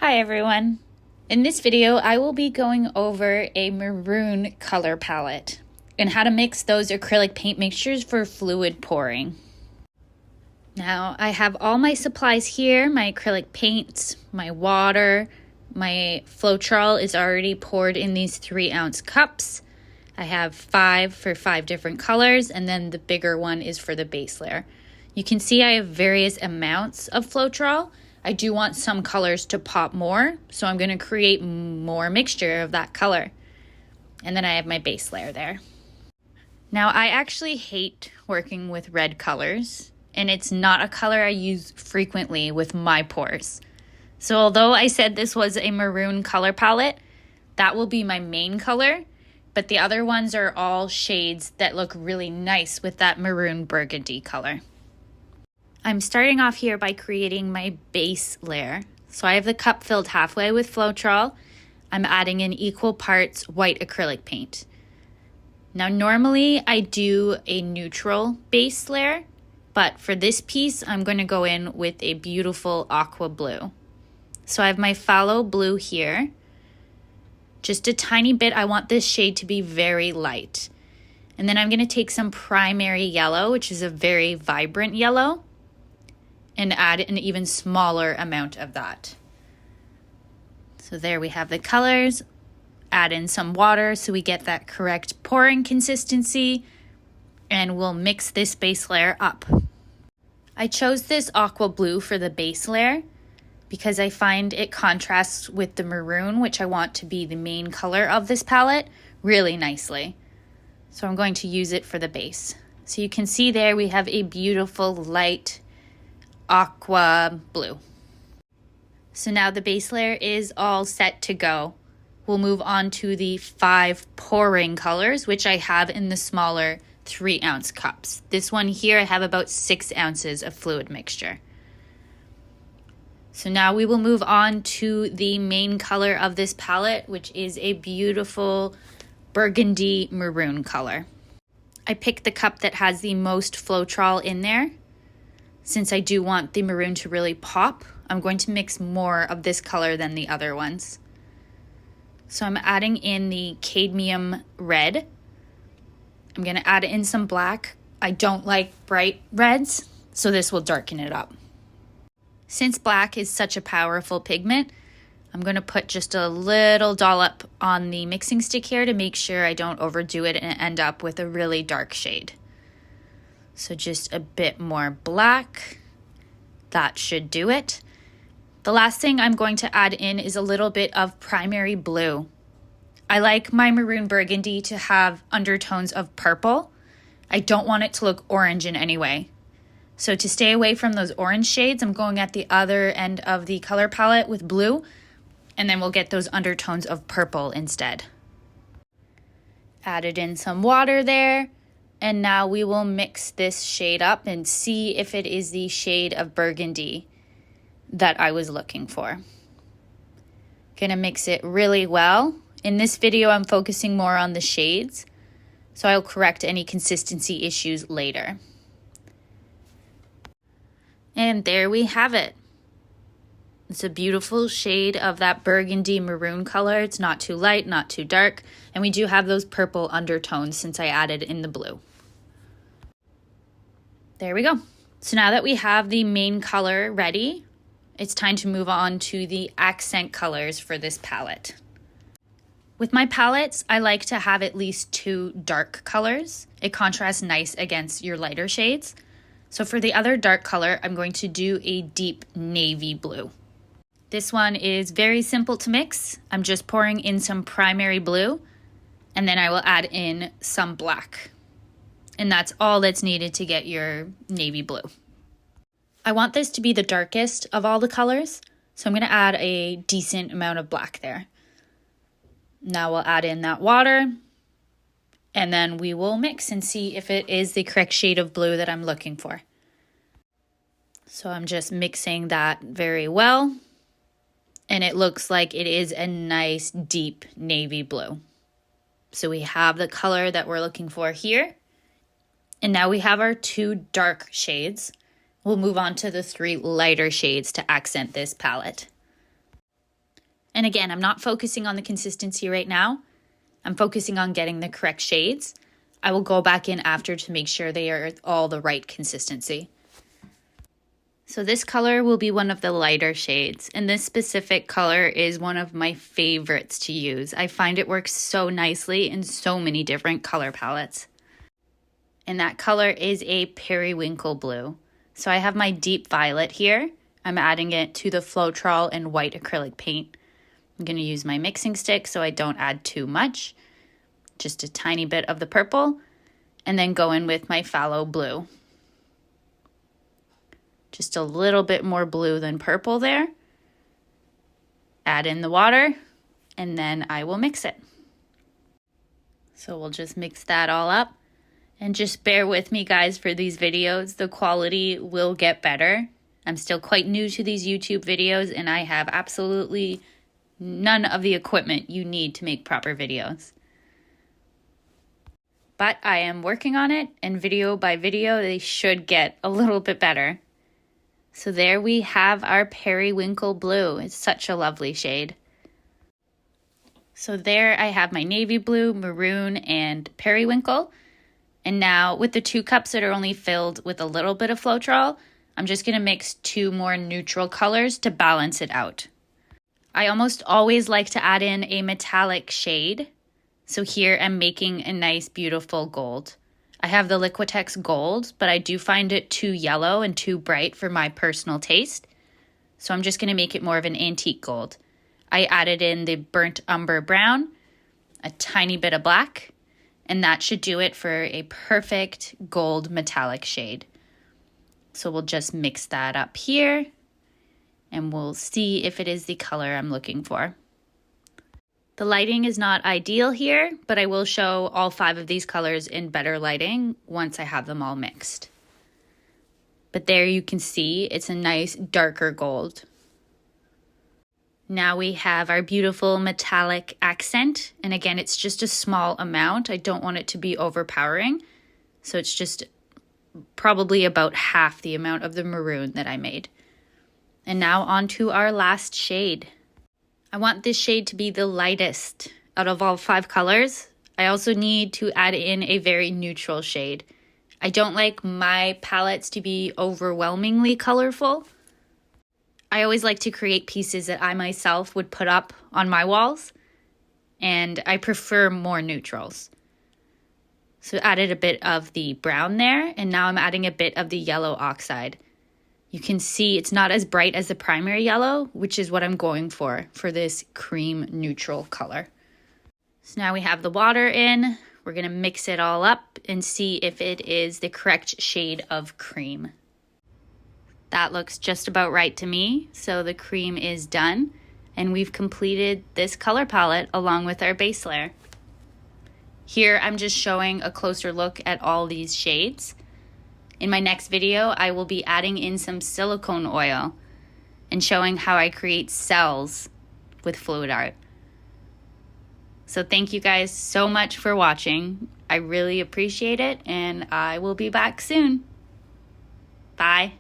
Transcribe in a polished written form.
Hi everyone. In this video, I will be going over a maroon color palette and how to mix those acrylic paint mixtures for fluid pouring. Now, I have all my supplies here, my acrylic paints, my water, my Floetrol is already poured in these 3-ounce cups. I have 5 for 5 different colors, and then the bigger one is for the base layer. You can see I have various amounts of Floetrol. I do want some colors to pop more, so I'm going to create more mixture of that color. And then I have my base layer there. Now, I actually hate working with red colors, and it's not a color I use frequently with my pours. So although I said this was a maroon color palette, that will be my main color, but the other ones are all shades that look really nice with that maroon burgundy color. I'm starting off here by creating my base layer. So I have the cup filled halfway with Floetrol. I'm adding in equal parts white acrylic paint. Now normally I do a neutral base layer, but for this piece I'm going to go in with a beautiful aqua blue. So I have my phthalo blue here. Just a tiny bit, I want this shade to be very light. And then I'm going to take some primary yellow, which is a very vibrant yellow, and add an even smaller amount of that. So there we have the colors. Add in some water so we get that correct pouring consistency, and we'll mix this base layer up. I chose this aqua blue for the base layer because I find it contrasts with the maroon, which I want to be the main color of this palette, really nicely. So I'm going to use it for the base. So you can see there we have a beautiful light aqua blue. So now the base layer is all set to go. We'll move on to the 5 pouring colors, which I have in the smaller 3-ounce cups. This one here I have about 6 ounces of fluid mixture. So now we will move on to the main color of this palette, which is a beautiful burgundy maroon color. I picked the cup that has the most Floetrol in there. Since I do want the maroon to really pop, I'm going to mix more of this color than the other ones. So I'm adding in the cadmium red. I'm going to add in some black. I don't like bright reds, so this will darken it up. Since black is such a powerful pigment, I'm going to put just a little dollop on the mixing stick here to make sure I don't overdo it and end up with a really dark shade. So just a bit more black. That should do it. The last thing I'm going to add in is a little bit of primary blue. I like my maroon burgundy to have undertones of purple. I don't want it to look orange in any way. So to stay away from those orange shades, I'm going at the other end of the color palette with blue, and then we'll get those undertones of purple instead. Added in some water there. And now we will mix this shade up and see if it is the shade of burgundy that I was looking for. Gonna mix it really well. In this video, I'm focusing more on the shades, so I'll correct any consistency issues later. And there we have it. It's a beautiful shade of that burgundy maroon color. It's not too light, not too dark. And we do have those purple undertones since I added in the blue. There we go. So now that we have the main color ready, it's time to move on to the accent colors for this palette. With my palettes, I like to have at least 2 dark colors. It contrasts nice against your lighter shades. So for the other dark color, I'm going to do a deep navy blue. This one is very simple to mix. I'm just pouring in some primary blue, and then I will add in some black. And that's all that's needed to get your navy blue. I want this to be the darkest of all the colors, so I'm going to add a decent amount of black there. Now we'll add in that water, and then we will mix and see if it is the correct shade of blue that I'm looking for. So I'm just mixing that very well. And it looks like it is a nice deep navy blue. So we have the color that we're looking for here. And now we have our 2 dark shades. We'll move on to the 3 lighter shades to accent this palette. And again, I'm not focusing on the consistency right now. I'm focusing on getting the correct shades. I will go back in after to make sure they are all the right consistency. So this color will be one of the lighter shades, and this specific color is one of my favorites to use. I find it works so nicely in so many different color palettes. And that color is a Periwinkle Blue. So I have my deep violet here. I'm adding it to the Floetrol and white acrylic paint. I'm going to use my mixing stick so I don't add too much. Just a tiny bit of the purple, and then go in with my phthalo blue. Just a little bit more blue than purple there. Add in the water, and then I will mix it. So we'll just mix that all up. And just bear with me, guys, for these videos. The quality will get better. I'm still quite new to these YouTube videos, and I have absolutely none of the equipment you need to make proper videos. But I am working on it, and video by video, they should get a little bit better. So there we have our Periwinkle Blue. It's such a lovely shade. So there I have my navy blue, maroon, and periwinkle. And now with the 2 cups that are only filled with a little bit of Floetrol, I'm just going to mix 2 more neutral colors to balance it out. I almost always like to add in a metallic shade. So here I'm making a nice, beautiful gold. I have the Liquitex gold, but I do find it too yellow and too bright for my personal taste. So I'm just going to make it more of an antique gold. I added in the burnt umber brown, a tiny bit of black, and that should do it for a perfect gold metallic shade. So we'll just mix that up here, and we'll see if it is the color I'm looking for. The lighting is not ideal here, but I will show all 5 of these colors in better lighting once I have them all mixed. But there you can see it's a nice darker gold. Now we have our beautiful metallic accent, and again, it's just a small amount. I don't want it to be overpowering, so it's just probably about half the amount of the maroon that I made. And now on to our last shade. I want this shade to be the lightest out of all 5 colors. I also need to add in a very neutral shade. I don't like my palettes to be overwhelmingly colorful. I always like to create pieces that I myself would put up on my walls, and I prefer more neutrals. So added a bit of the brown there, and now I'm adding a bit of the yellow oxide. You can see it's not as bright as the primary yellow, which is what I'm going for this cream neutral color. So now we have the water in. We're going to mix it all up and see if it is the correct shade of cream. That looks just about right to me. So the cream is done, and we've completed this color palette along with our base layer. Here I'm just showing a closer look at all these shades. In my next video, I will be adding in some silicone oil and showing how I create cells with fluid art. So thank you guys so much for watching. I really appreciate it, and I will be back soon. Bye.